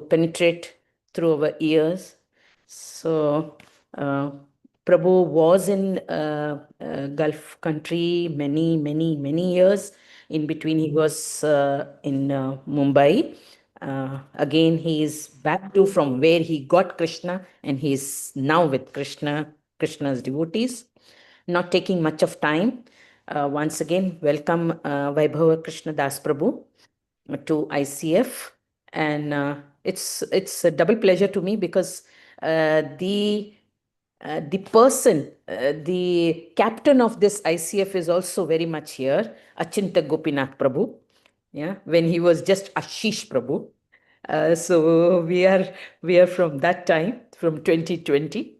penetrate through our ears. So, Prabhu was in Gulf country many years. In between, he was in Mumbai. Again, he is back to from where he got Krishna, and he is now with Krishna's devotees. Not taking much of time. Once again, welcome Vaibhava Krishna Das Prabhu to ICF, and it's a double pleasure to me because the person, the captain of this ICF is also very much here, Achinta Gopinath Prabhu. Yeah, when he was just Ashish Prabhu. So we are from that time, from 2020.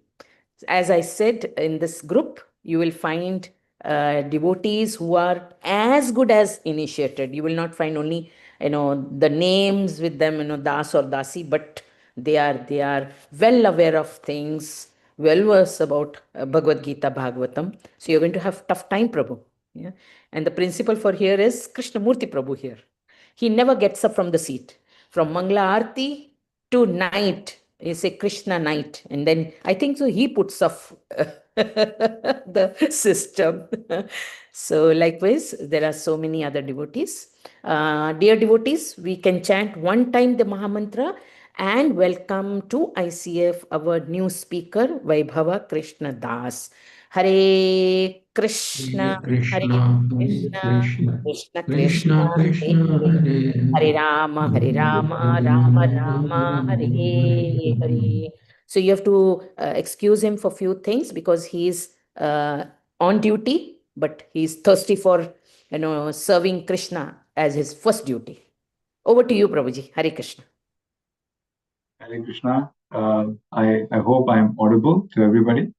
As I said, in this group, you will find devotees who are as good as initiated. You will not find only the names with them, Das or Dasi, but they are well aware of things, well versed about Bhagavad Gita, Bhagavatam. So you're going to have tough time, Prabhu. Yeah, and the principal for here is Krishnamurti Prabhu here. He never gets up from the seat. From Mangla Arti to night, you say Krishna night. And then I think so he puts off the system. So likewise, there are so many other devotees. Dear devotees, we can chant one time the Mahamantra and welcome to ICF our new speaker, Vaibhava Krishna Das. Hare Krishna, Hare Hare Krishna, Hare Krishna, Krishna, Krishna Krishna Krishna, Hare Krishna, Hare, Hare Hare Hare, Rama, Hare Hare Rama, Rama Rama, Rama, Hare Hare Hare. Hare. So you have to excuse him for few things because he is on duty, but he's thirsty for serving Krishna as his first duty. Over to you, Prabhuji. Hare Krishna. Hare Krishna. I hope I am audible to everybody.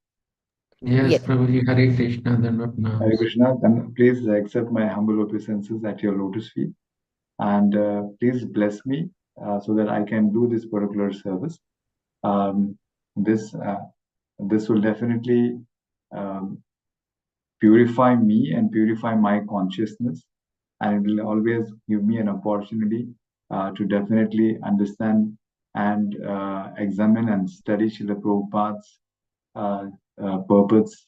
Yes, Yes. Prabhuji, Hare Krishna, Dandavat Hare Pranams. Krishna. Then please accept my humble obeisances at your lotus feet, and please bless me so that I can do this particular service. Um, this this will definitely um, purify me and purify my consciousness, and it will always give me an opportunity to definitely understand and examine and study Srila Prabhupada's purpose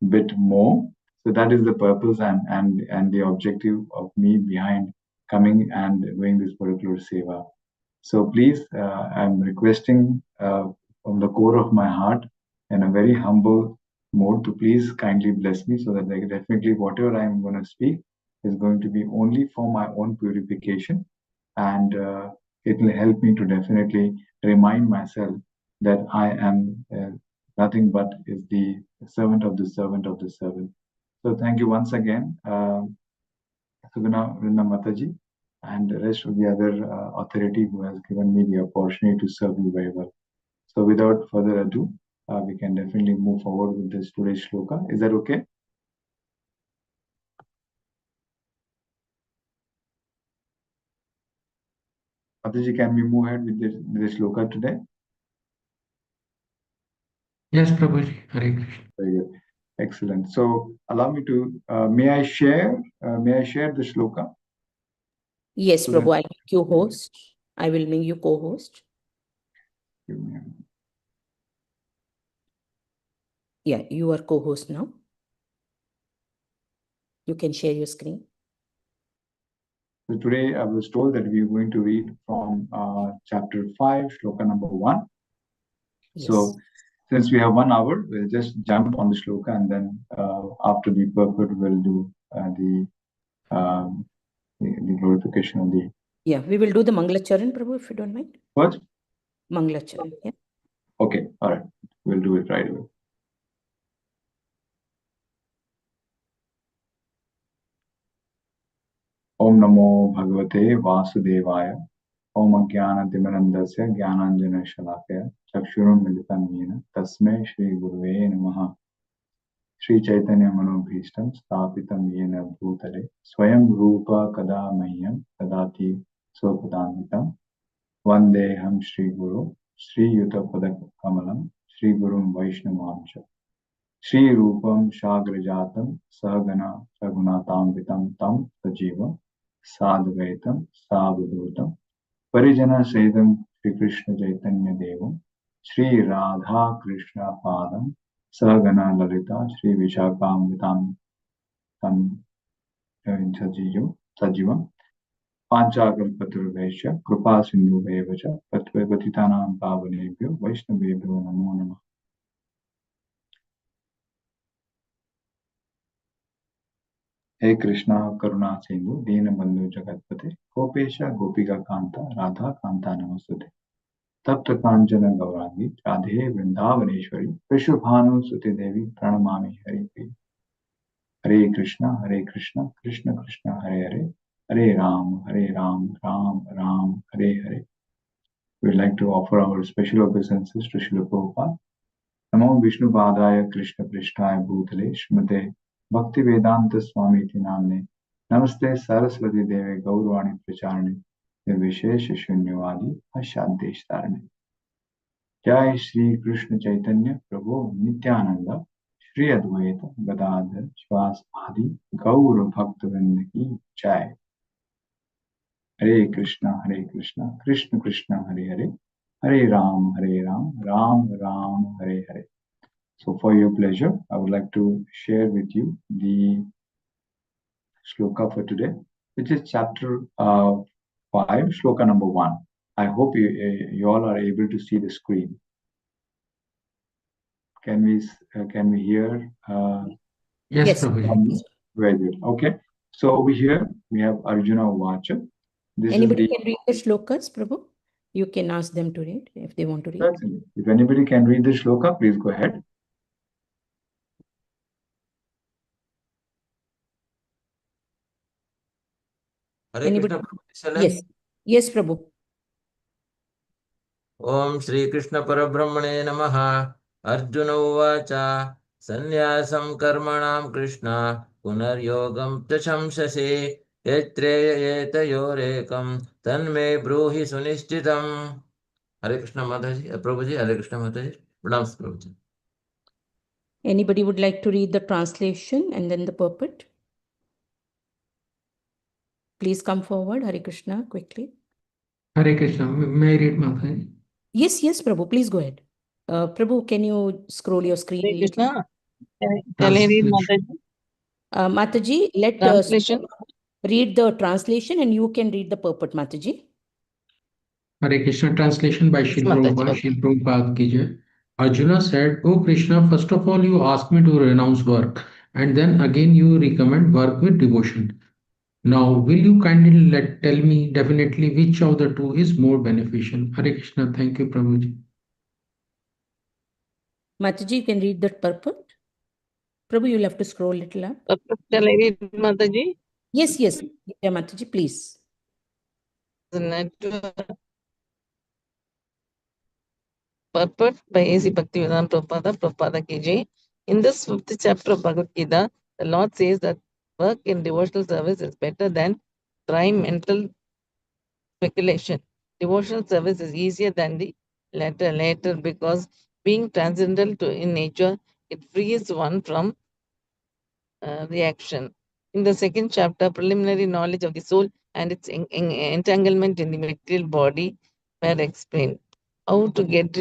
bit more. So that is the purpose and the objective of me behind coming and doing this particular seva. So please, I'm requesting from the core of my heart in a very humble mode to please kindly bless me so that definitely whatever I'm going to speak is going to be only for my own purification, and it will help me to definitely remind myself that I am nothing but is the servant of the servant of the servant. So thank you once again, Suguna Vrinda Mataji, and the rest of the other authority who has given me the opportunity to serve you very well. So without further ado, we can definitely move forward with this today's shloka. Is that okay? Mataji, can we move ahead with this shloka today? Yes, Prabhuji, Hare Krishna. Very good. Excellent. So allow me to, may I share the shloka? Yes, So Prabhu, I make you host. I will make you co-host. Yeah, you are co-host now. You can share your screen. So today I was told that we are going to read from chapter 5, shloka number 1. Yes. So since we have 1 hour, we'll just jump on the shloka, and then after the purport, we'll do the glorification of the. Yeah, we will do the Mangalacharan, Prabhu, if you don't mind. What? Mangalacharan, yeah. Okay, all right. We'll do it right away. Om Namo Bhagavate Vasudevaya. Om Ajnana-timirandasya Jnananjana-shalakaya Chakshurum Militam Yena Tasmai Shri Guruve Namaha. Shri Chaitanya Manobhishtam Sthapitam Yena Bhutale Swayam Rupa Kada Mahyam Tadati Sopadanvitam Vandeham Shri Guru Shri Yuta Padak Kamalam Shri Gurum Vaishnavamcha Shri Rupam Shagrajatam Sahagana Sagunatam Tam Sajiva Sadvaitam Savadutam Parijana Saidam Shri Krishna Chaitanya Devam Shri Radha Krishna Padam Sahagana Lalita Shri Vishakhamritam Tam Sajivam Panchakalpataruvesha Kripa Sindhu Vevacha Patititanam Pavanebhyo Vaishnavebhyo Namo Namah. हे कृष्णा करुणा सिंधु दीन बंधु जगतपते गोपेश गोपिका कांता राधा कांता नमस्तुते तप्त कांचन गौरांगी राधे वृंदावनेश्वरी विश्वभानु सुते देवी प्रणमामि हरि हरे Krishna Krishna Krishna Hare Hare Hare Ram Ram Hare Hare. We'd like to offer our special obeisances to Srila Prabhupada. Namo Vishnu Padaya Krishna Prishtaya Bhutale Shrimate Bhakti Vedanta Swami Iti Namne Namaste Saraswati Deve Gaurvani Pracharane Nirvishesha Shunyavadi Ashadesh Tarane. Jai Shri Krishna Chaitanya Prabhu Nityananda Shri Advaita Gadadhar Shivas Adi Gaur Bhaktivinoda Ki Jai. Hare Krishna Krishna Krishna Hare Hare Hare Ram Ram Hare Hare. So for your pleasure, I would like to share with you the shloka for today, which is chapter 5, shloka number 1. I hope you all are able to see the screen. Can we hear? Yes, Yes. Prabhuji. Very good. Okay. So over here we have Arjuna Vacha. This Anybody is the can read the shlokas, Prabhu? You can ask them to read if they want to read. Certainly. If anybody can read the shloka, please go ahead. Hare Anybody? Krishna. Yes. Yes, Prabhu. Om Shri Krishna Parabrahmane Namaha. Arjuna Uvacha Sanyasam Karmanam Krishna Punaryogam Tachamsase Yetreya Yetayorekam Tanme Bruhi Sunishchitam. Hare Krishna Mataji, Prabhuji, Hare Krishna Mataji. Pranams Prabhuji. Anybody would like to read the translation and then the purport? Please come forward, Hare Krishna, quickly. Hare Krishna. May I read, Mataji? Yes, Prabhu, please go ahead. Prabhu, can you scroll your screen? Hare Krishna. Can I read Mataji? Mataji, let Translation. read the translation and you can read the purport, Mataji. Hare Krishna. Translation by Yes, Srila Mataji. Prabhupada, Srila Prabhupada ki jai. Arjuna said, "O Krishna, first of all, you asked me to renounce work, and then again you recommend work with devotion. Now, will you kindly tell me definitely which of the two is more beneficial?" Hare Krishna. Thank you, Prabhuji. Mataji, you can read the purport. Prabhu, you'll have to scroll a little up. Shall I read Mataji? Yes, yeah, Mataji, please. Purport by A.C. Bhaktivedanta Prabhupada ki jai. In this 5th chapter of Bhagavad Gita, the Lord says that work in devotional service is better than trying mental speculation. Devotional service is easier than the latter because being transcendental in nature, it frees one from reaction. In the 2nd chapter, preliminary knowledge of the soul and its entanglement in the material body were explained. How to get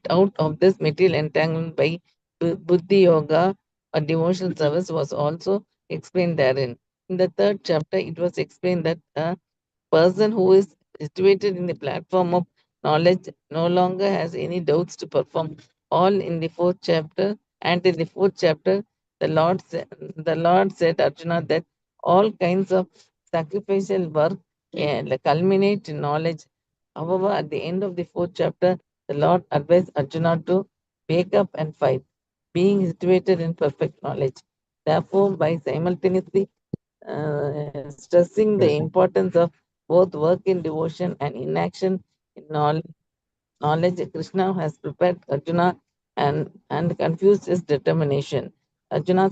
out of this material entanglement by Buddhi Yoga or devotional service was also explained therein. In the 3rd chapter, it was explained that a person who is situated in the platform of knowledge no longer has any doubts to perform all in the 4th chapter. And in the 4th chapter, the Lord said Arjuna that all kinds of sacrificial work culminate in knowledge. However, at the end of the 4th chapter, the Lord advised Arjuna to wake up and fight, being situated in perfect knowledge. Therefore, by simultaneously stressing the importance of both work in devotion and inaction in knowledge, Krishna has prepared Arjuna and confused his determination. Arjuna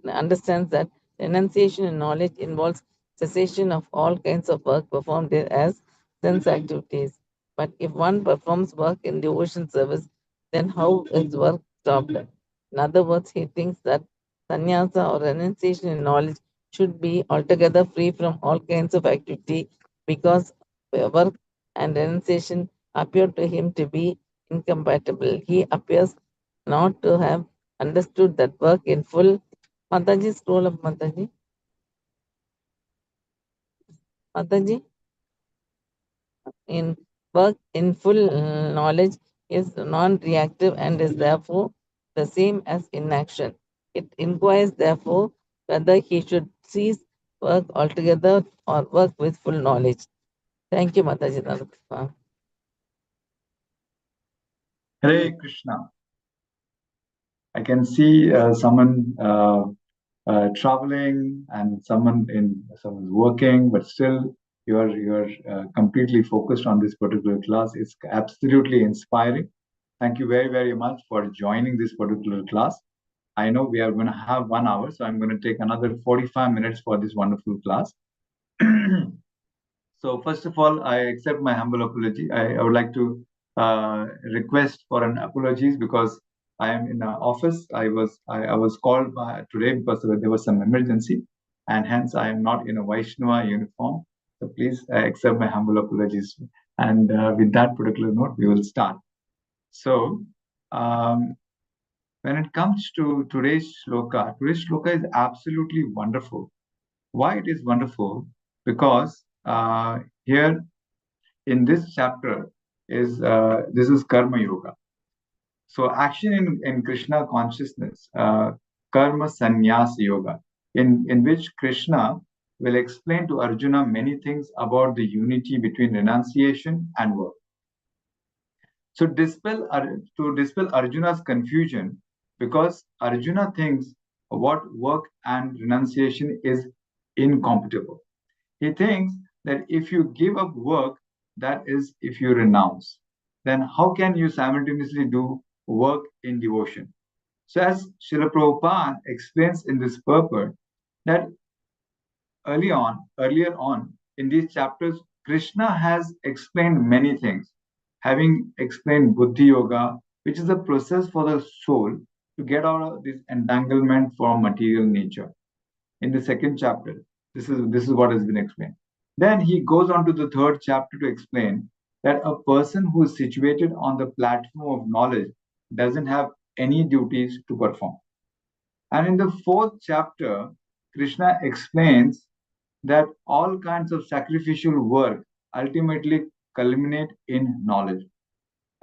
understands that renunciation in knowledge involves cessation of all kinds of work performed as sense activities. But if one performs work in devotion service, then how is work stopped? In other words, he thinks that sannyasa or renunciation in knowledge should be altogether free from all kinds of activity because work and renunciation appear to him to be incompatible. He appears not to have understood that work in full. Mataji, scroll up, Mataji. Mataji, in work in full knowledge is non-reactive and is therefore the same as inaction. It inquires therefore whether he should cease work altogether or work with full knowledge. Thank you, Mataji. Hare Krishna. I can see someone traveling and someone's working, but still you're completely focused on this particular class. It's absolutely inspiring. Thank you very, very much for joining this particular class. I know we are going to have 1 hour, so I'm going to take another 45 minutes for this wonderful class. So first of all, I accept my humble apology. I would like to request for an apologies because I am in an office. I was called by today because there was some emergency, and hence I am not in a Vaishnava uniform. So please accept my humble apologies. And with that particular note, we will start. So when it comes to today's shloka is absolutely wonderful. Why it is wonderful? Because here in this chapter is this is karma yoga. So action in Krishna consciousness, karma sannyas yoga, in which Krishna will explain to Arjuna many things about the unity between renunciation and work. So to dispel Arjuna's confusion, because Arjuna thinks what work and renunciation is incompatible. He thinks that if you give up work, that is if you renounce, then how can you simultaneously do work in devotion? So as Srila Prabhupada explains in this purport, that earlier on in these chapters, Krishna has explained many things, having explained Buddhi Yoga, which is a process for the soul to get out of this entanglement from material nature. In the second chapter, this is what has been explained. Then he goes on to the third chapter to explain that a person who is situated on the platform of knowledge doesn't have any duties to perform. And in the fourth chapter, Krishna explains that all kinds of sacrificial work ultimately culminate in knowledge.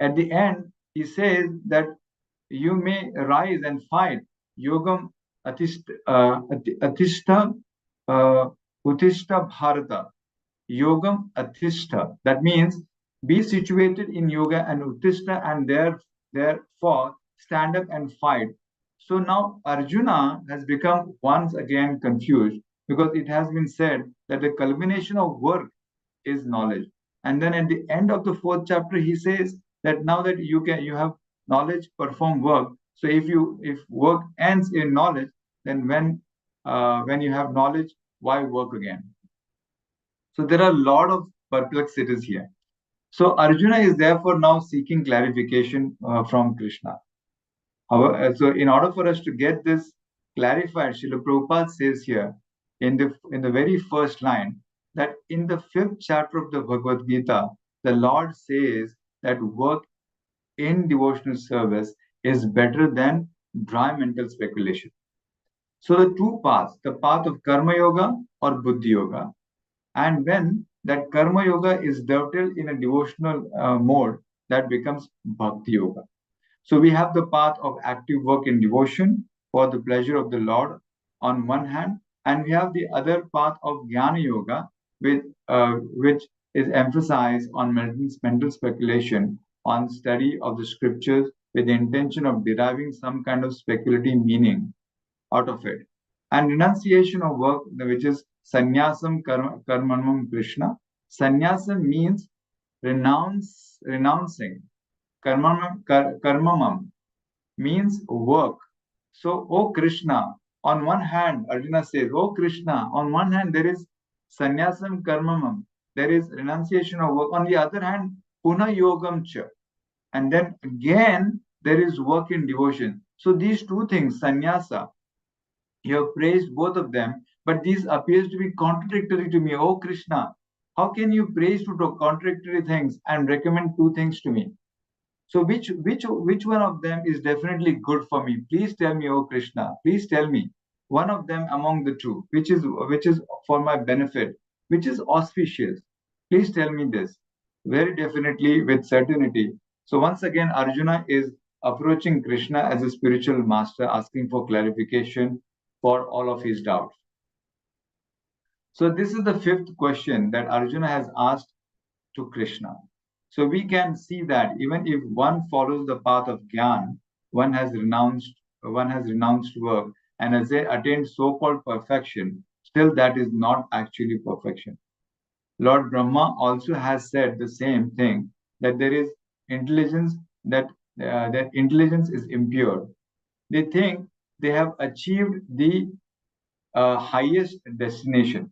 At the end, he says that you may rise and fight yogam atishta utishta bharata. Yogam atishta. That means be situated in yoga and utishta, and therefore stand up and fight. So now Arjuna has become once again confused because it has been said that the culmination of work is knowledge. And then at the end of the fourth chapter, he says that now that you have knowledge, perform work. So if work ends in knowledge, then when you have knowledge, why work again? So there are a lot of perplexities here. So Arjuna is therefore now seeking clarification from Krishna. However, so in order for us to get this clarified, Srila Prabhupada says here in the very first line that in the 5th chapter of the Bhagavad Gita, the Lord says that work in devotional service is better than dry mental speculation. So the two paths, the path of Karma Yoga or Buddhi Yoga, and when that Karma Yoga is dovetailed in a devotional mode, that becomes Bhakti Yoga. So we have the path of active work in devotion for the pleasure of the Lord on one hand, and we have the other path of Jnana Yoga, which is emphasized on mental speculation, on study of the scriptures with the intention of deriving some kind of speculative meaning out of it. And renunciation of work, which is sannyasam karmanam Krishna. Sannyasam means renouncing. Karmamam means work. So, O Krishna, on one hand, Arjuna says, O Krishna, on one hand there is sannyasam karmamam, there is renunciation of work. On the other hand, puna yogam cha. And then again, there is work in devotion. So these two things, sannyasa, you have praised both of them, but these appears to be contradictory to me. Oh Krishna, How can you praise two contradictory things and recommend two things to me? So which one of them is definitely good for me? Please tell me, O Krishna. Please tell me one of them among the two, which is for my benefit, which is auspicious. Please tell me this very definitely with certainty. So once again, Arjuna is approaching Krishna as a spiritual master, asking for clarification for all of his doubts. So this is the fifth question that Arjuna has asked to Krishna. So we can see that even if one follows the path of Gyan, one has renounced work and has attained so-called perfection, still that is not actually perfection. Lord Brahma also has said the same thing, that there is intelligence that intelligence is impure. They think they have achieved the highest destination.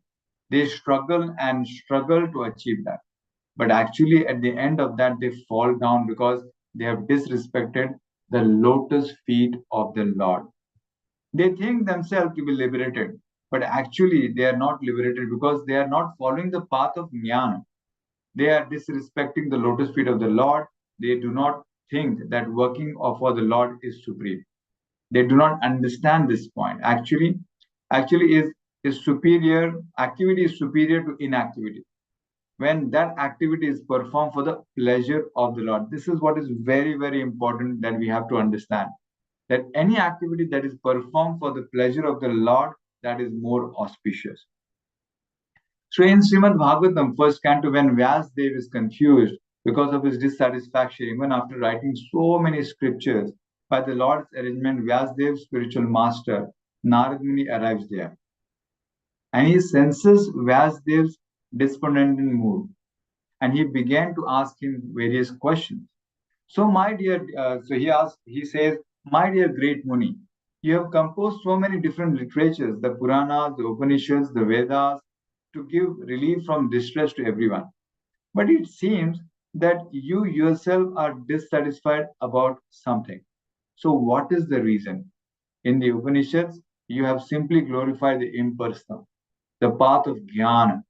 They struggle and struggle to achieve that. But actually, at the end of that, they fall down because they have disrespected the lotus feet of the Lord. They think themselves to be liberated, but actually, they are not liberated because they are not following the path of Jnana. They are disrespecting the lotus feet of the Lord. They do not think that working for the Lord is supreme. They do not understand this point. Actually, is superior. Activity is superior to inactivity when that activity is performed for the pleasure of the Lord. This is what is very, very important that we have to understand. That any activity that is performed for the pleasure of the Lord, that is more auspicious. So in Srimad Bhagavatam, first canto, when Vyasdev is confused because of his dissatisfaction, even after writing so many scriptures, by the Lord's arrangement, Vyasdev, spiritual master, Narad Muni arrives there. And he senses Vyasdev's despondent mood. And he began to ask him various questions. So, my dear, he says, my dear great Muni, you have composed so many different literatures, the Puranas, the Upanishads, the Vedas, to give relief from distress to everyone. But it seems that you yourself are dissatisfied about something. So, what is the reason? In the Upanishads, you have simply glorified the impersonal, the path of jnana.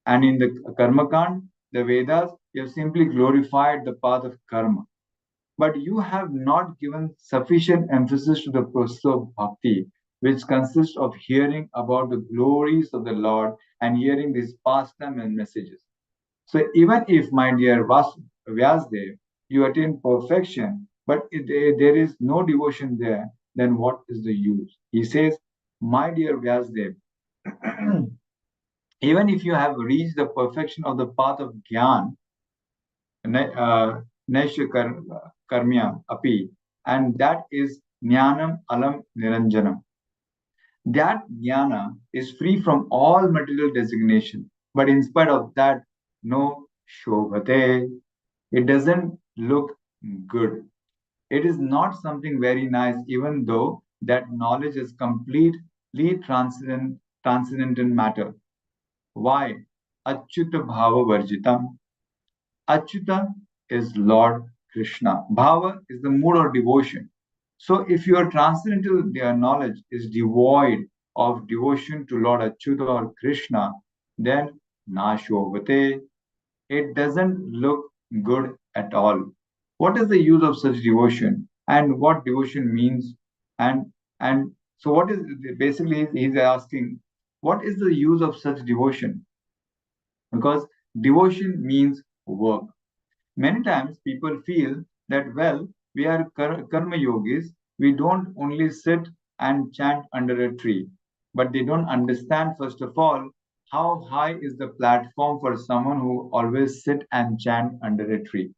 And in the Karmakand, the Vedas, you have simply glorified the path of karma. But you have not given sufficient emphasis to the process of bhakti, which consists of hearing about the glories of the Lord and hearing these pastime and messages. So even if, my dear Vyasdev, you attain perfection, but there is no devotion there, then what is the use? He says, my dear Vyasdev, even if you have reached the perfection of the path of Gyan, Naisha Karmya Api, and that is Jnanam Alam Niranjanam. That Jnana is free from all material designation, but in spite of that, no Shobhate, it doesn't look good. It is not something very nice, even though that knowledge is completely transcendental matter. Why? Achyuta Bhava Varjitam. Achyuta is Lord Krishna. Bhava is the mood or devotion. So if your transcendental knowledge is devoid of devotion to Lord Achyuta or Krishna, then Nashobhate, it doesn't look good at all. What is the use of such devotion? And what devotion means? And so what is basically he's asking, what is the use of such devotion? Because devotion means work. Many times people feel that, well, we are karma yogis, we don't only sit and chant under a tree, but they don't understand, first of all, how high is the platform for someone who always sit and chant under a tree.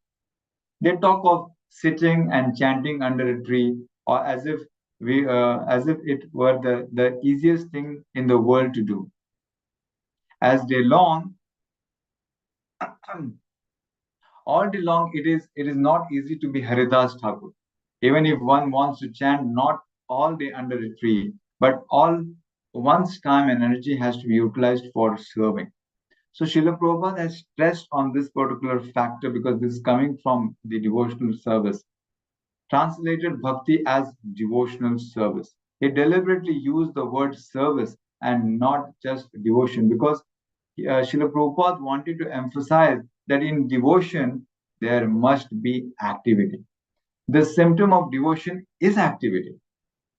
They talk of sitting and chanting under a tree, or as if it were the easiest thing in the world to do. As they long, all day long, it is not easy to be Haridas Thakur. Even if one wants to chant not all day under a tree, but all one's time and energy has to be utilized for serving. So Srila Prabhupada has stressed on this particular factor because this is coming from the devotional service. Translated bhakti as devotional service. He deliberately used the word service and not just devotion because Srila Prabhupada wanted to emphasize that in devotion, there must be activity. The symptom of devotion is activity.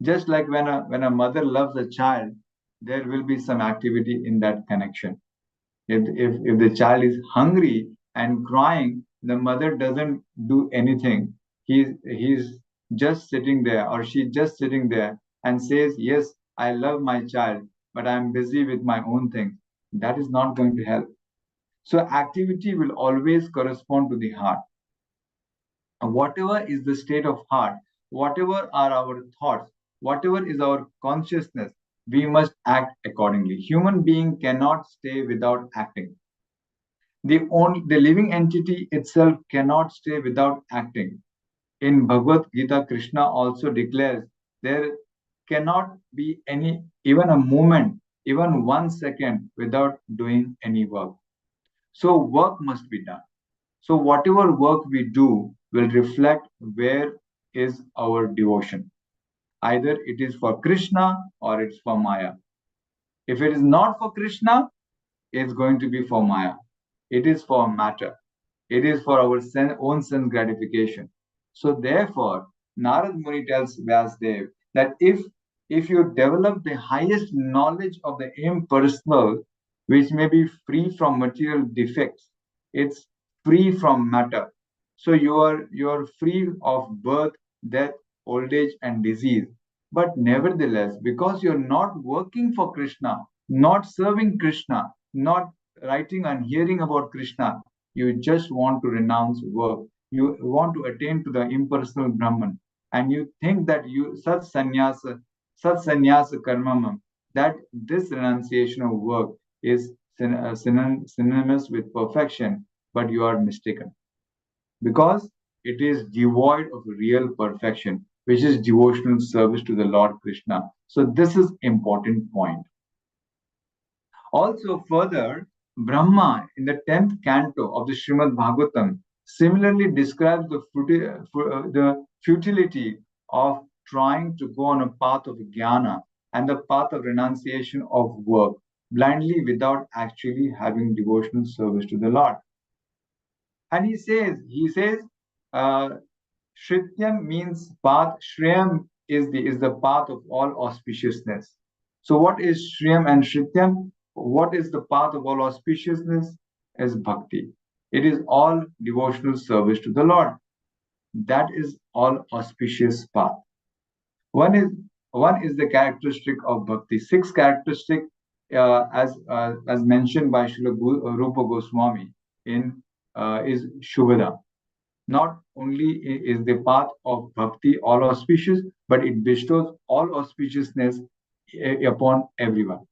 Just like when a mother loves a child, there will be some activity in that connection. If the child is hungry and crying, the mother doesn't do anything. He's just sitting there, or she's just sitting there and says, yes, I love my child, but I'm busy with my own things. That is not going to help. So activity will always correspond to the heart. And whatever is the state of heart, whatever are our thoughts, whatever is our consciousness, we must act accordingly. Human being cannot stay without acting. The living entity itself cannot stay without acting. In Bhagavad Gita, Krishna also declares there cannot be even a moment, even 1 second without doing any work. So work must be done. So whatever work we do will reflect where is our devotion. Either it is for Krishna or it's for Maya. If it is not for Krishna, it's going to be for Maya. It is for matter. It is for our own sense gratification. So therefore, Narad Muni tells Vyasdev that if you develop the highest knowledge of the impersonal, which may be free from material defects, it's free from matter. So you are free of birth, death, old age, and disease. But nevertheless, because you're not working for Krishna, not serving Krishna, not writing and hearing about Krishna, you just want to renounce work. You want to attain to the impersonal Brahman. And you think that sat sannyasa karmamam, that this renunciation of work is synonymous with perfection, but you are mistaken. Because it is devoid of real perfection, which is devotional service to the Lord Krishna. So this is important point. Also, further, Brahma in the 10th canto of the Srimad Bhagavatam similarly describes the futility of trying to go on a path of jnana and the path of renunciation of work blindly without actually having devotional service to the Lord. And he says, Shrityam means path. Shriyam is the path of all auspiciousness. So what is Shriyam and Shrityam? What is the path of all auspiciousness? Is bhakti. It is all devotional service to the Lord. That is all auspicious path. One is the characteristic of bhakti. 6 characteristic, as mentioned by Srila Rupa Goswami is Shubhada. Not only is the path of bhakti all auspicious, but it bestows all auspiciousness upon everyone.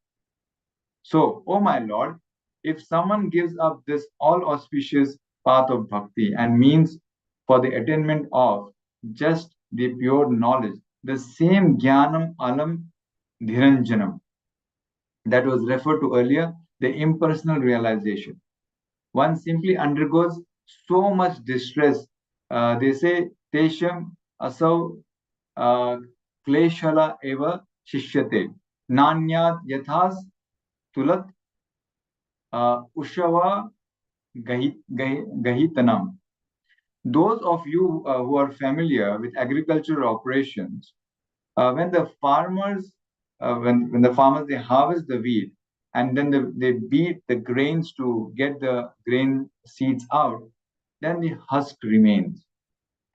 So, oh my Lord, if someone gives up this all auspicious path of bhakti and means for the attainment of just the pure knowledge, the same jnanam alam dhiranjanam that was referred to earlier, the impersonal realization, one simply undergoes so much distress. They say, Tesham asau kleshala eva shishyate. Nanyat yathas tulat ushava gahitanam. Those of you who are familiar with agricultural operations, when the farmers they harvest the wheat and then they beat the grains to get the grain seeds out, then the husk remains,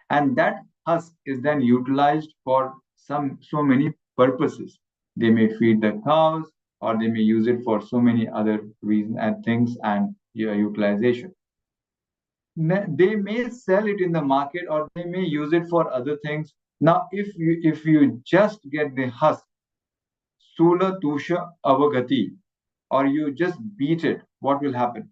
and that husk is then utilized for so many purposes. They may feed the cows, or they may use it for so many other reasons and things and utilization. They may sell it in the market, or they may use it for other things. Now if you just get the husk, Sula Tusha Avagati, or you just beat it, what will happen?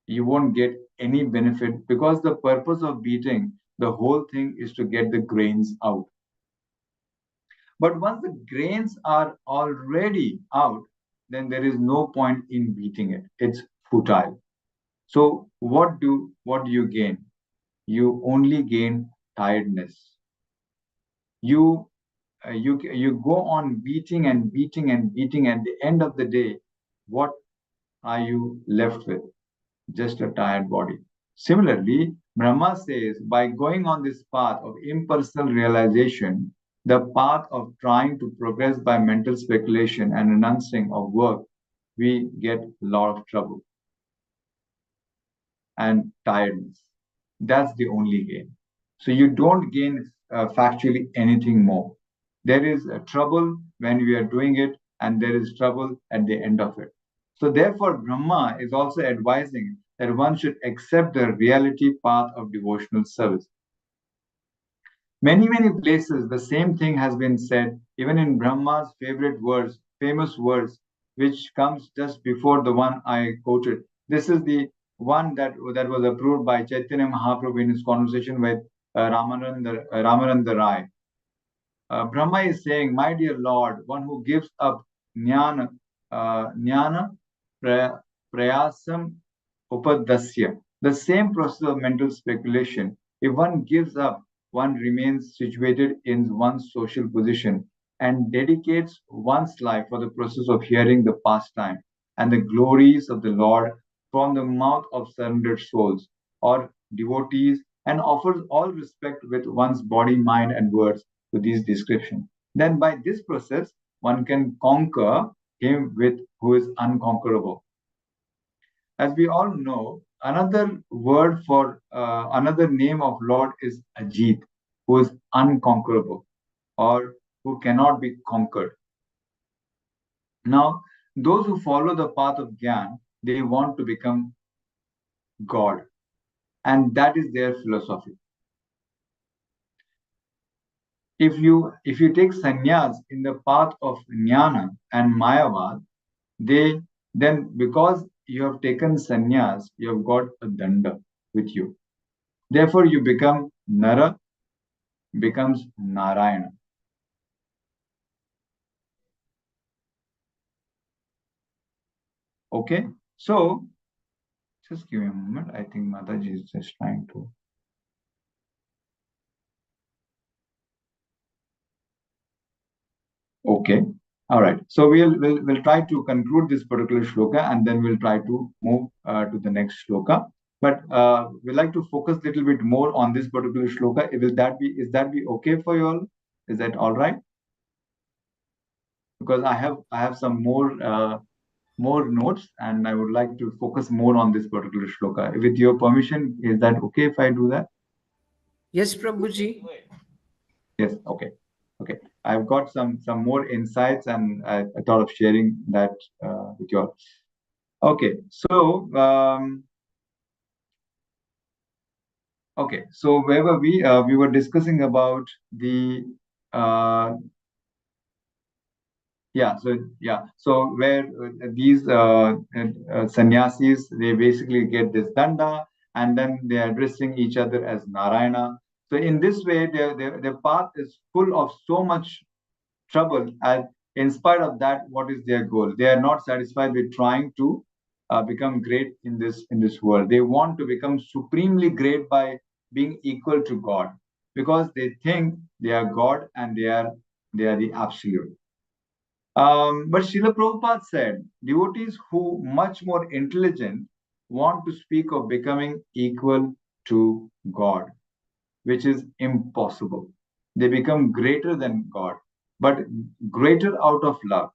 You won't get any benefit, because the purpose of beating the whole thing is to get the grains out. But once the grains are already out, then there is no point in beating it. It's futile. So what do you gain? You only gain tiredness. You go on beating and beating and beating. At the end of the day, what are you left with? Just a tired body. Similarly, Brahma says by going on this path of impersonal realization, the path of trying to progress by mental speculation and renouncing of work, we get a lot of trouble and tiredness. That's the only gain. So you don't gain factually anything more. There is a trouble when we are doing it, and there is trouble at the end of it. So therefore, Brahma is also advising that one should accept the reality path of devotional service. Many places, the same thing has been said, even in Brahma's famous verse, which comes just before the one I quoted. This is the one that was approved by Chaitanya Mahaprabhu in his conversation with Ramananda Rai. Brahma is saying, my dear Lord, one who gives up jnana, prayasam upadasya, the same process of mental speculation, if one gives up, one remains situated in one's social position and dedicates one's life for the process of hearing the pastime and the glories of the Lord from the mouth of surrendered souls or devotees, and offers all respect with one's body, mind, and words to these descriptions. Then by this process, one can conquer him with who is unconquerable. As we all know, another word for another name of Lord is Ajit, who is unconquerable or who cannot be conquered. Now, those who follow the path of Gyan, they want to become God, and that is their philosophy. If you take sannyas in the path of jnana and mayavad, then because you have taken sannyas, you have got a danda with you. Therefore, you become Nara, becomes Narayana. Okay, so just give me a moment. I think Mataji is just trying to. Okay, all right. So we'll try to conclude this particular shloka, and then we'll try to move to the next shloka. But we'd like to focus a little bit more on this particular shloka. Is that be okay for you all? Is that all right? Because I have some more notes, and I would like to focus more on this particular shloka. With your permission, is that okay if I do that? Yes, Prabhuji. Yes. Okay. Okay. I've got some more insights, and I thought of sharing that with you all. Okay. So okay. So where were we? We were discussing about the So where these sannyasis, they basically get this danda, and then they are addressing each other as Narayana. So in this way, their path is full of so much trouble. And in spite of that, what is their goal? They are not satisfied with trying to become great in this world. They want to become supremely great by being equal to God, because they think they are God and they are the absolute. But Srila Prabhupada said, devotees who much more intelligent want to speak of becoming equal to God, which is impossible. They become greater than God, but greater out of love,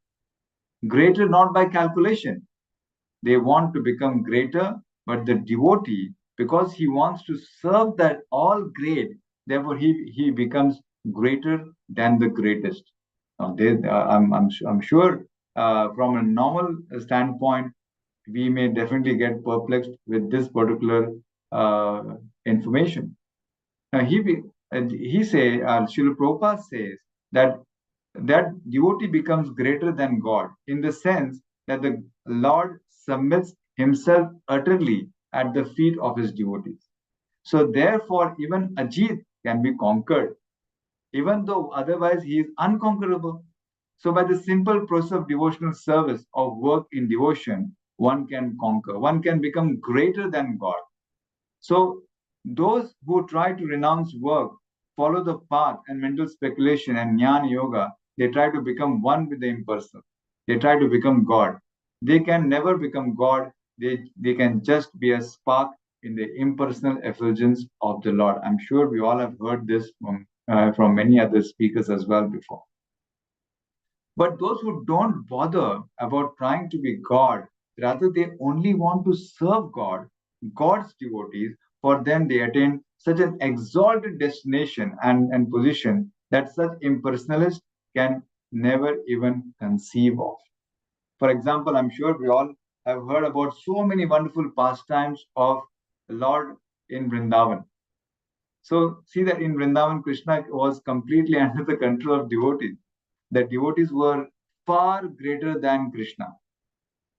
greater not by calculation. They want to become greater, but the devotee, because he wants to serve that all great, therefore he becomes greater than the greatest. I'm sure from a normal standpoint, we may definitely get perplexed with this particular information. Now Srila Prabhupada says that devotee becomes greater than God in the sense that the Lord submits himself utterly at the feet of his devotees. So therefore, even Ajit can be conquered, even though otherwise he is unconquerable. So by the simple process of devotional service, of work in devotion, one can conquer, one can become greater than God. So those who try to renounce work, follow the path and mental speculation and jnana yoga, they try to become one with the impersonal. They try to become God. They can never become God. They can just be a spark in the impersonal effulgence of the Lord. I'm sure we all have heard this from many other speakers as well before. But those who don't bother about trying to be God, rather they only want to serve God, God's devotees, for them they attain such an exalted destination and position that such impersonalists can never even conceive of. For example, I'm sure we all have heard about so many wonderful pastimes of the Lord in Vrindavan. So see that in Vrindavan, Krishna was completely under the control of devotees. The devotees were far greater than Krishna.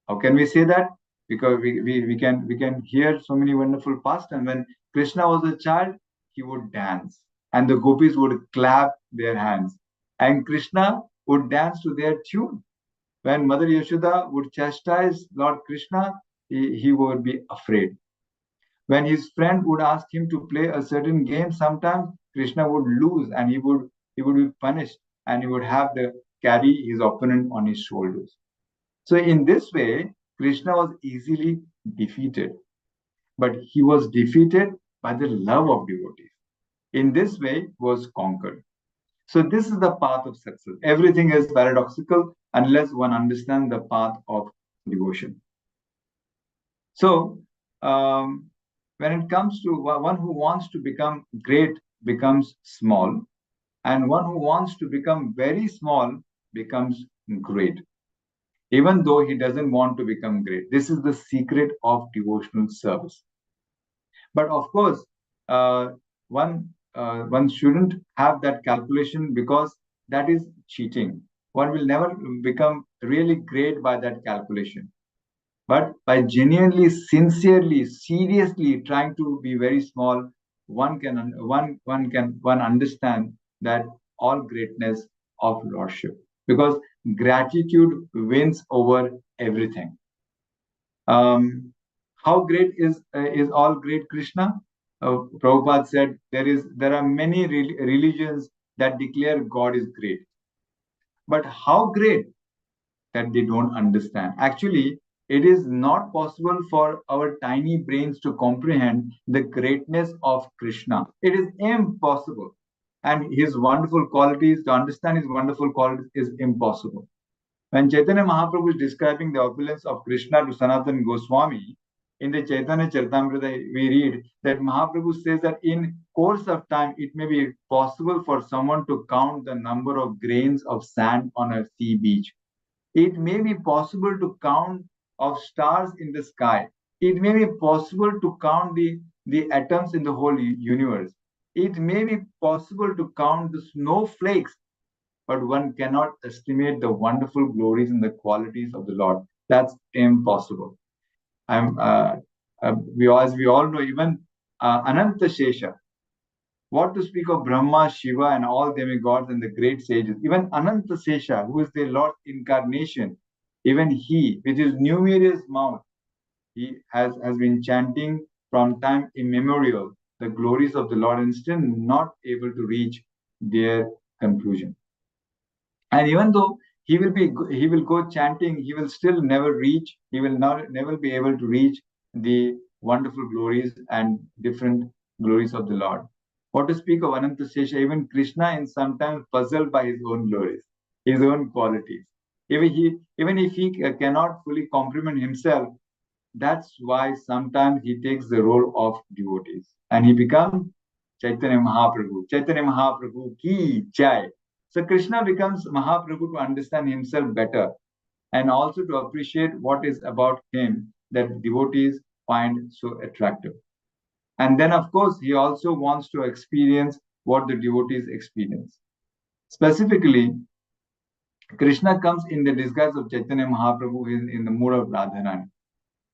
How can we say that? Because we can hear so many wonderful pastimes. When Krishna was a child, he would dance, and the gopis would clap their hands, and Krishna would dance to their tune. When Mother Yashoda would chastise Lord Krishna, he would be afraid. When his friend would ask him to play a certain game, sometimes Krishna would lose and he would be punished and he would have to carry his opponent on his shoulders. So in this way, Krishna was easily defeated, but he was defeated by the love of devotees. In this way, he was conquered. So this is the path of success. Everything is paradoxical unless one understands the path of devotion. So when it comes to one who wants to become great becomes small, and one who wants to become very small becomes great, even though he doesn't want to become great. This is the secret of devotional service. But of course, one shouldn't have that calculation, because that is cheating. One will never become really great by that calculation. But by genuinely, sincerely, seriously trying to be very small, one understand that all greatness of Lordship, because gratitude wins over everything. How great is all great Krishna? Prabhupada said there are many religions that declare God is great, but how great that they don't understand. Actually, it is not possible for our tiny brains to comprehend the greatness of Krishna. It is impossible. And his wonderful qualities, to understand his wonderful qualities is impossible. When Chaitanya Mahaprabhu is describing the opulence of Krishna to Sanatana Goswami, in the Chaitanya Charitamrita, we read that Mahaprabhu says that in course of time, it may be possible for someone to count the number of grains of sand on a sea beach. It may be possible to count of stars in the sky. It may be possible to count the atoms in the whole universe. It may be possible to count the snowflakes, but one cannot estimate the wonderful glories and the qualities of the Lord. That's impossible. As we all know, even Ananta Shesha, what to speak of Brahma, Shiva, and all demigods and the great sages. Even Ananta Shesha, who is the Lord's incarnation, even he, with his numerous mouth, he has been chanting from time immemorial the glories of the Lord and still not able to reach their conclusion. And even though he will go chanting, he will still never reach, he will never be able to reach the wonderful glories and different glories of the Lord. What to speak of Ananta Shesha, even Krishna is sometimes puzzled by his own glories, his own qualities. Even if he cannot fully comprehend himself, that's why sometimes he takes the role of devotees and he becomes Chaitanya Mahaprabhu. Chaitanya Mahaprabhu ki jai. So Krishna becomes Mahaprabhu to understand himself better and also to appreciate what is about him that devotees find so attractive. And then, of course, he also wants to experience what the devotees experience. Specifically, Krishna comes in the disguise of Chaitanya Mahaprabhu in the mood of Radharani.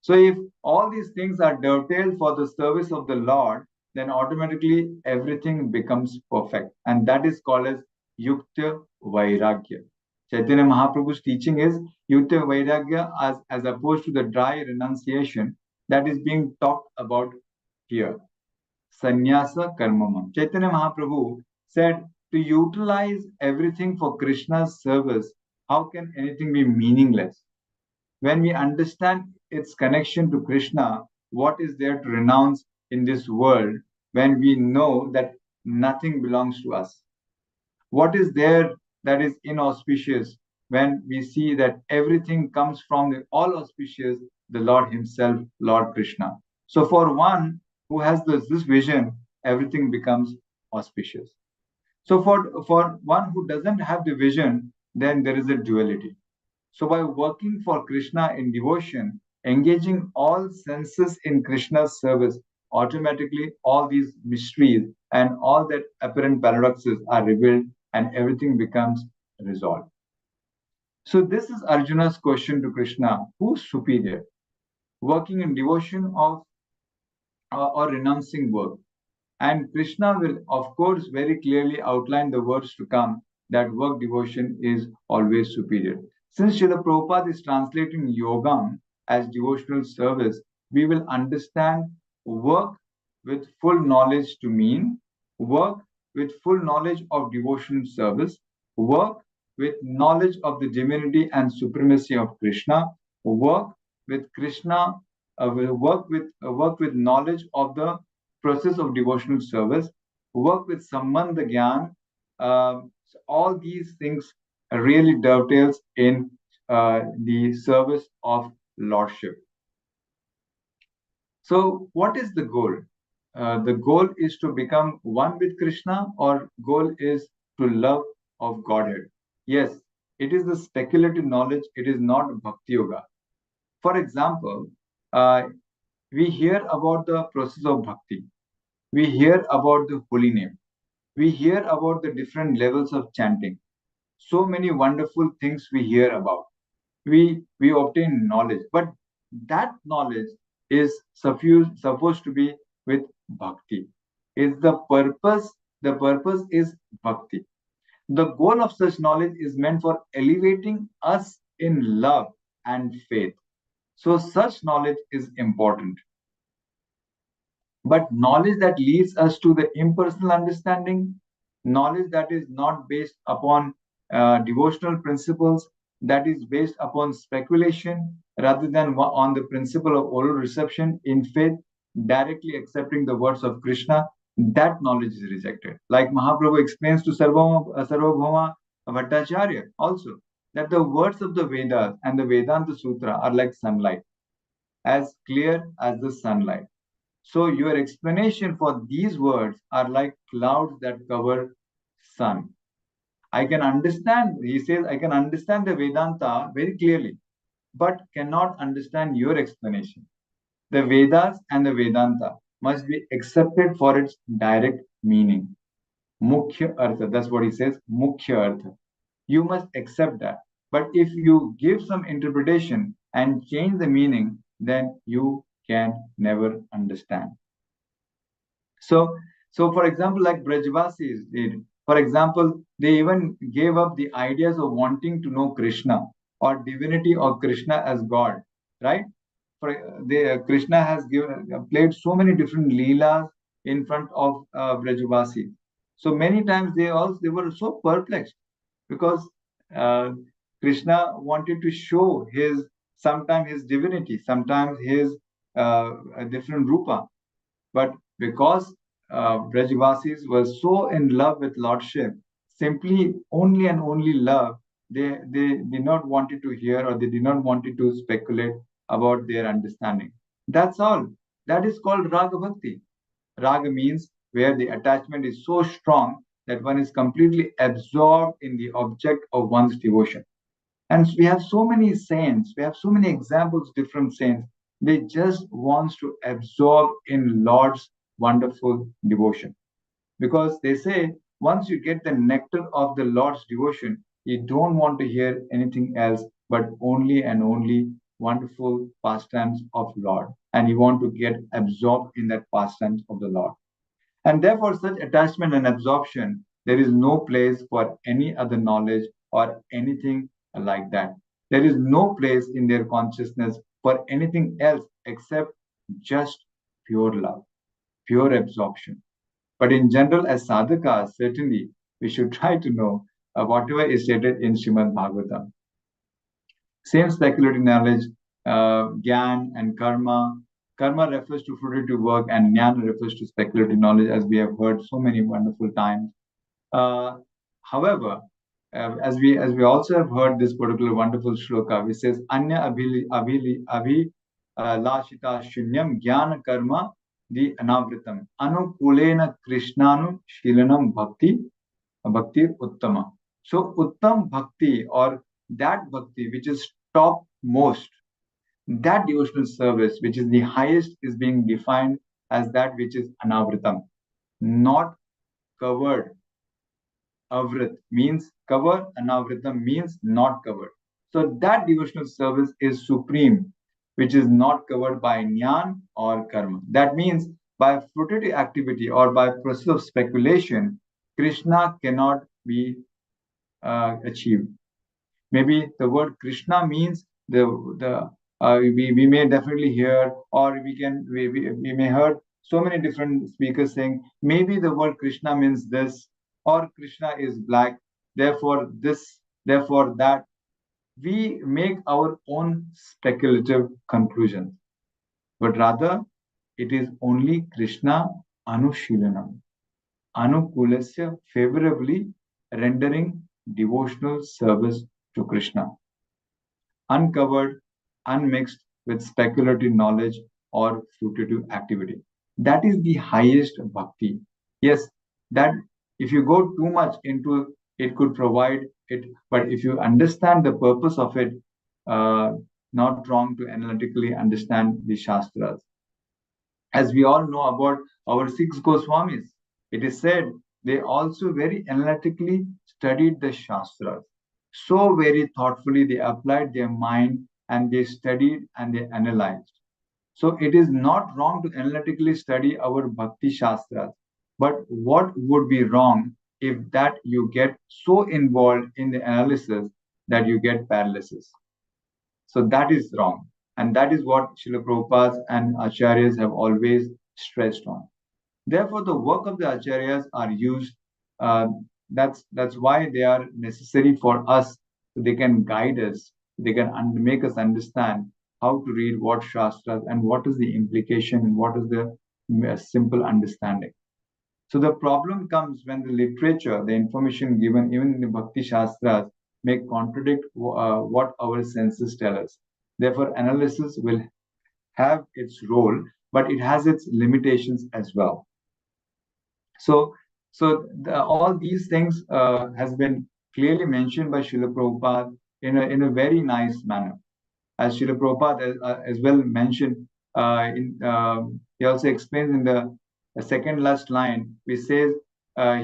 So if all these things are dovetailed for the service of the Lord, then automatically everything becomes perfect. And that is called as Yukta Vairagya. Chaitanya Mahaprabhu's teaching is Yukta Vairagya as opposed to the dry renunciation that is being talked about here. Sannyasa Karmamam. Chaitanya Mahaprabhu said to utilize everything for Krishna's service, how can anything be meaningless? When we understand its connection to Krishna, what is there to renounce in this world when we know that nothing belongs to us? What is there that is inauspicious when we see that everything comes from the all auspicious, the Lord Himself, Lord Krishna? So, for one who has this vision, everything becomes auspicious. So, for one who doesn't have the vision, then there is a duality. So, by working for Krishna in devotion, engaging all senses in Krishna's service, automatically all these mysteries and all that apparent paradoxes are revealed and everything becomes resolved. So, this is Arjuna's question to Krishna: who's superior, working in devotion or renouncing work? And Krishna will, of course, very clearly outline the words to come that work devotion is always superior. Since Srila Prabhupada is translating yogam as devotional service, we will understand work with full knowledge to mean work with full knowledge of devotional service, work with knowledge of the divinity and supremacy of Krishna, work with Krishna, work with knowledge of the process of devotional service, work with Sambandha Gyan. All these things really dovetails in the service of Lordship. So, what is the goal? The goal is to become one with Krishna, or goal is to love of Godhead. Yes, it is the speculative knowledge. It is not Bhakti Yoga. For example, we hear about the process of bhakti. We hear about the holy name. We hear about the different levels of chanting. So many wonderful things we hear about. We obtain knowledge, but that knowledge is supposed to be with bhakti. Is the purpose? The purpose is bhakti. The goal of such knowledge is meant for elevating us in love and faith. So such knowledge is important. But knowledge that leads us to the impersonal understanding, knowledge that is not based upon devotional principles, that is based upon speculation rather than on the principle of oral reception in faith, directly accepting the words of Krishna, that knowledge is rejected. Like Mahaprabhu explains to Sarvabhauma Bhattacharya also, that the words of the Vedas and the Vedanta Sutra are like sunlight, as clear as the sunlight. So your explanation for these words are like clouds that cover sun. I can understand, he says, I can understand the Vedanta very clearly, but cannot understand your explanation. The Vedas and the Vedanta must be accepted for its direct meaning. Mukhya Artha, that's what he says, Mukhya Artha. You must accept that. But if you give some interpretation and change the meaning, then you can never understand. So, for example, like Brajvasis did, for example, they even gave up the ideas of wanting to know Krishna or divinity or Krishna as God, right? Krishna has played so many different leelas in front of Brajvasis. So many times they were so perplexed because Krishna wanted to show sometimes his divinity, sometimes his a different rupa. But because Brajvasis were so in love with Lordship, simply only and only love, they did not wanted to hear or they did not wanted to speculate about their understanding. That's all. That is called Raga Bhakti. Raga means where the attachment is so strong that one is completely absorbed in the object of one's devotion. And we have so many saints, we have so many examples, different saints. They just wants to absorb in Lord's wonderful devotion. Because they say once you get the nectar of the Lord's devotion, you don't want to hear anything else but only and only wonderful pastimes of Lord. And you want to get absorbed in that pastimes of the Lord. And therefore, such attachment and absorption, there is no place for any other knowledge or anything like that. There is no place in their consciousness for anything else except just pure love, pure absorption. But in general, as sadhakas, certainly we should try to know whatever is stated in Srimad Bhagavatam. Same speculative knowledge, Gyan and Karma. Karma refers to fruitive work, and Jnana refers to speculative knowledge, as we have heard so many wonderful times. However, as we also have heard this particular wonderful shloka, which says Anya abhi lashita shunyam jnana karma di anavritam anukulena krishnanu shilanam bhakti uttama. So uttam bhakti, or that bhakti which is top most, that devotional service which is the highest, is being defined as that which is anavritam, not covered. Avrit means cover, anavritam means not covered. So that devotional service is supreme, which is not covered by jnana or karma. That means by fruitive activity or by process of speculation, Krishna cannot be achieved. Maybe the word Krishna means we may definitely hear, or we may heard so many different speakers saying maybe the word Krishna means this, or Krishna is black, therefore this, therefore that. We make our own speculative conclusions, but rather it is only Krishna Anushilanam, Anukulasya, favorably rendering devotional service to Krishna, uncovered, unmixed with speculative knowledge or fruitive activity. That is the highest bhakti. Yes, that if you go too much into it, could provide it, but if you understand the purpose of it, not wrong to analytically understand the Shastras. As we all know about our six Goswamis, it is said they also very analytically studied the Shastras. So very thoughtfully they applied their mind and they studied and they analyzed. So it is not wrong to analytically study our Bhakti Shastras. But what would be wrong if that you get so involved in the analysis that you get paralysis? So that is wrong. And that is what Srila Prabhupada and Acharyas have always stressed on. Therefore, the work of the Acharyas are used. Uh, that's why they are necessary for us, so they can guide us, they can make us understand how to read what Shastras and what is the implication and what is the simple understanding. So the problem comes when the literature, the information given even in the Bhakti Shastras, may contradict what our senses tell us. Therefore, analysis will have its role, but it has its limitations as well. So, all these things has been clearly mentioned by Srila Prabhupada in a very nice manner. As Srila Prabhupada as well mentioned, he also explains in the second last line, which says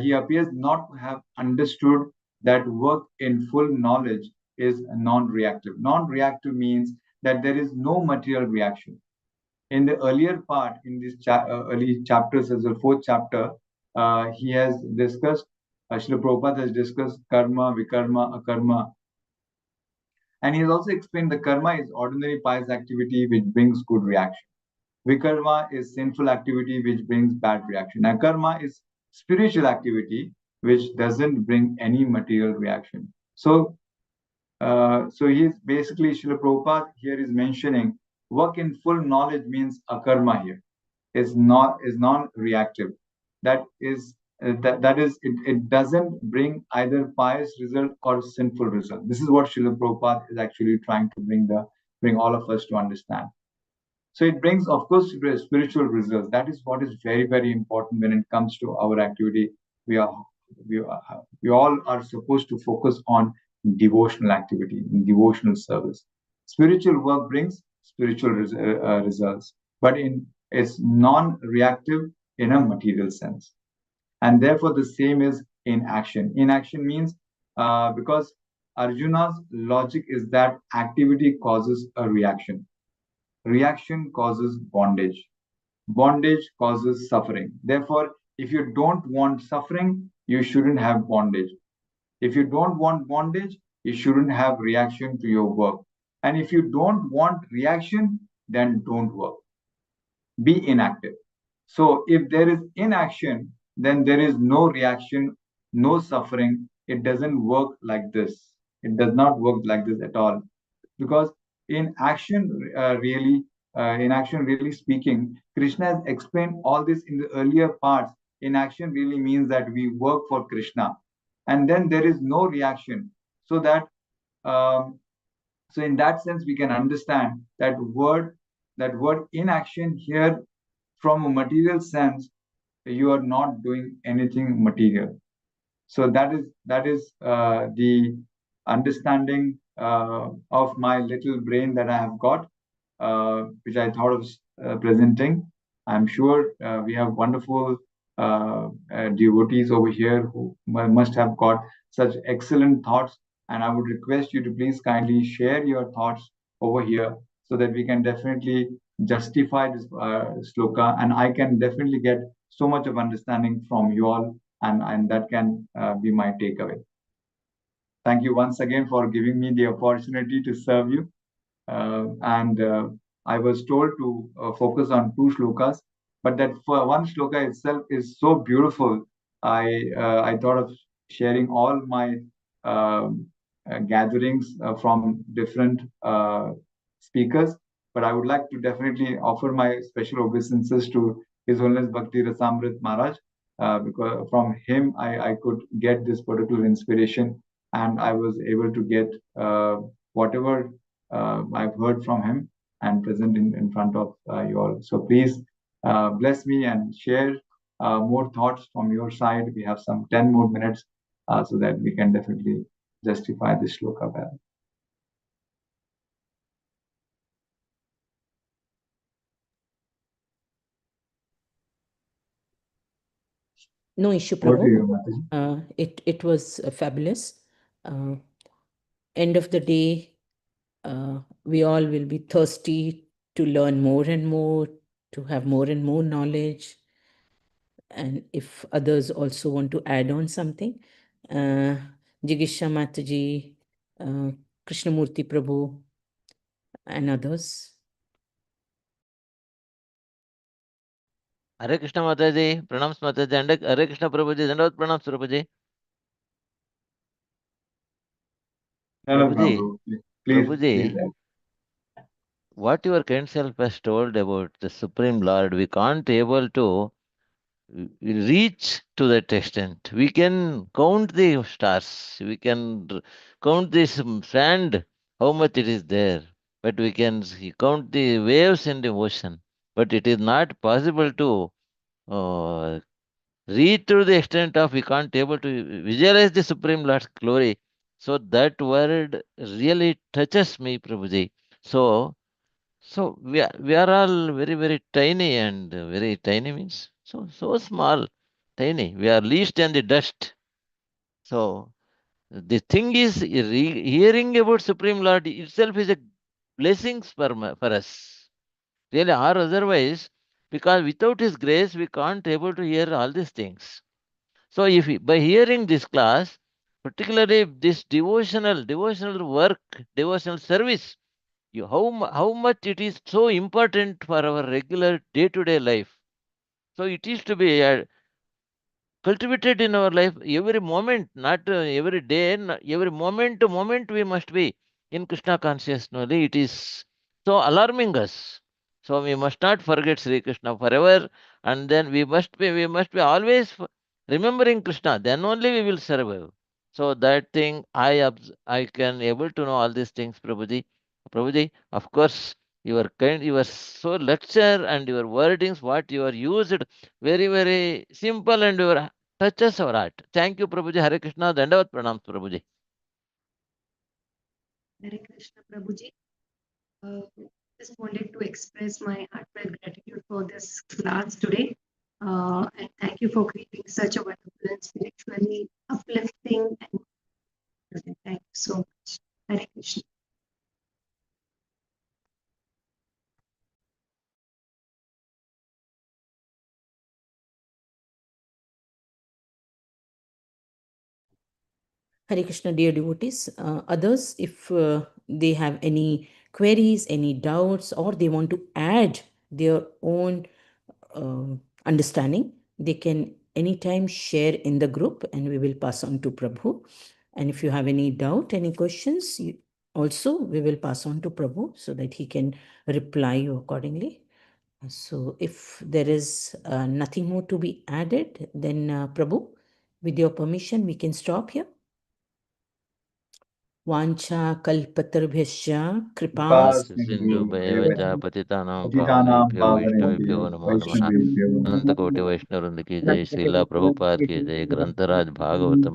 he appears not to have understood that work in full knowledge is non-reactive. Non-reactive means that there is no material reaction. In the earlier part, in these early chapters, as the fourth chapter, he has discussed, Srila Prabhupada has discussed karma, vikarma, akarma. And he has also explained the karma is ordinary pious activity which brings good reaction. Vikarma is sinful activity which brings bad reaction. Akarma is spiritual activity which doesn't bring any material reaction. So he's basically, Srila Prabhupada here is mentioning work in full knowledge means akarma here. Is non-reactive. That is it doesn't bring either pious result or sinful result. This is what Srila Prabhupada is actually trying to bring all of us to understand. So it brings, of course, spiritual results. That is what is very, very important when it comes to our activity. We all are supposed to focus on devotional activity, devotional service. Spiritual work brings spiritual results, but it's non-reactive in a material sense. And therefore, the same is in action. Inaction means because Arjuna's logic is that activity causes a reaction. Reaction causes bondage. Bondage causes suffering. Therefore, if you don't want suffering, you shouldn't have bondage. If you don't want bondage, you shouldn't have reaction to your work. And if you don't want reaction, then don't work. Be inactive. So if there is inaction, then there is no reaction, no suffering. It doesn't work like this. It does not work like this at all. because in action, really speaking, Krishna has explained all this in the earlier parts. In action really means that we work for Krishna, and then there is no reaction. So that so in that sense, we can understand that word inaction here, from a material sense, you are not doing anything material. So that is the understanding of my little brain that I have got, which I thought of presenting. I'm sure we have wonderful devotees over here who must have got such excellent thoughts. And I would request you to please kindly share your thoughts over here so that we can definitely justify this sloka, and I can definitely get so much of understanding from you all, and that can be my takeaway. Thank you once again for giving me the opportunity to serve you. And I was told to focus on 2 shlokas, but that for one shloka itself is so beautiful. I thought of sharing all my gatherings from different speakers, but I would like to definitely offer my special obeisances to His Holiness Bhakti Rasamrit Maharaj, because from him I could get this particular inspiration, and I was able to get whatever I've heard from him and present in front of you all. So please bless me and share more thoughts from your side. We have some 10 more minutes so that we can definitely justify this shloka well. No issue, Over to Prabhu. you, Mataji. It was fabulous. End of the day, we all will be thirsty to learn more and more, to have more and more knowledge. And if others also want to add on something, Jigisha Mataji, Krishnamurti Prabhu, and others. Hare Krishna Mataji, Pranams Mataji, and Hare Krishna Prabhuji, Dandavat Pranams Prabhuji. No, Prabhuji, please Prabhuji, add. what your kind self has told about the Supreme Lord, we can't able to reach to that extent. We can count the stars, we can count this sand, how much it is there, but we can count the waves in the ocean. But it is not possible to reach to the extent of we can't able to visualize the Supreme Lord's glory. So that word really touches me, Prabhuji. So we are all very very tiny, and very tiny means so small, tiny. We are least in the dust. So the thing is, hearing about Supreme Lord itself is a blessing for us, really, or otherwise, because without His grace we can't able to hear all these things. So if by hearing this class, particularly this devotional work, devotional service, how much it is so important for our regular day-to-day life. So it is to be cultivated in our life every moment, not every day, every moment to moment we must be in Krishna consciousness. Only it is so alarming us. So we must not forget Sri Krishna forever, and then we must be always remembering Krishna. Then only we will survive. So that thing I can able to know all these things, Prabhuji. Prabhuji, of course, you are so lecture and your wordings, what you are used, very, very simple, and your touches our heart. Thank you, Prabhuji. Hare Krishna. Dandavat Pranams, Prabhuji. Hare Krishna Prabhuji. Just wanted to express my heartfelt gratitude for this class today. And thank you for creating such a wonderful and spiritually uplifting and thank you so much. Hare Krishna. Hare Krishna, dear devotees. Others, if they have any queries, any doubts, or they want to add their own understanding, they can anytime share in the group and we will pass on to Prabhu. And if you have any doubt, any questions, also we will pass on to Prabhu so that he can reply you accordingly. So if there is nothing more to be added, then Prabhu, with your permission, we can stop here. Vancha kalpatarubhyascha kripa सिंधुभैव च पतितानां पतितानां पावनेभ्यो पावनेभ्यो वैष्णवेभ्यो नमो नमः वैष्णवेभ्यो नमः अनंत कोटि वैष्णव वृंद की जय श्रीला प्रभुपाद की जय ग्रंथराज भागवतम